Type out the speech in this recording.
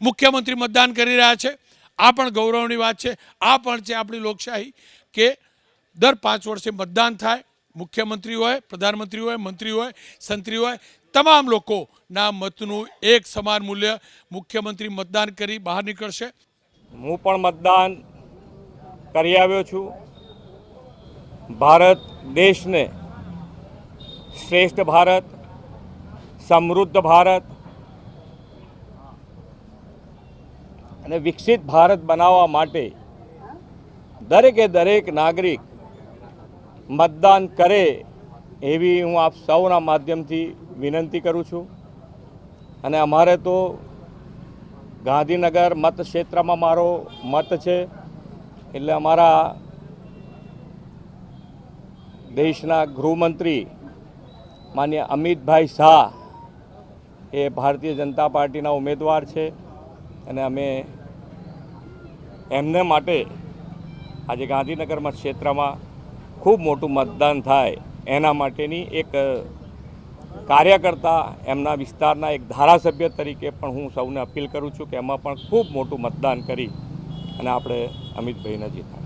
મુખ્યમંત્રી મતદાન કરી રહ્યા છે। આ પણ ગૌરવની વાત છે। આ પણ છે આપણી લોકશાહી કે દર 5 વર્ષે મતદાન થાય। મુખ્યમંત્રી હોય, પ્રધાનમંત્રી હોય, મંત્રી હોય, સંત્રી હોય, તમામ લોકોના મતનું એક સમાન મૂલ્ય। મુખ્યમંત્રી મતદાન કરી બહાર નીકળશે। હું પણ મતદાન કરી આવ્યો છું। ભારત દેશને શ્રેષ્ઠ ભારત, સમૃદ્ધ ભારત અને વિકસિત ભારત બનાવવા માટે દરેકે દરેક નાગરિક મતદાન કરે એવી હું આપ સૌના માધ્યમથી વિનંતી કરું છું। અને અમારે તો ગાંધીનગર મતક્ષેત્રમાં મારો મત છે, એટલે અમારા દેશના ગૃહમંત્રી માન્ય અમિતભાઈ શાહ એ ભારતીય જનતા પાર્ટીના ઉમેદવાર છે અને અમે એમને માટે આજે ગાંધીનગર મતક્ષેત્રમાં ખૂબ મોટું મતદાન થાય એના માટેની એક કાર્યકર્તા, એમના વિસ્તારના એક ધારાસભ્ય તરીકે પણ હું સૌને અપીલ કરું છું કે એમાં પણ ખૂબ મોટું મતદાન કરી અને આપણે અમિતભાઈને જીતાડીએ।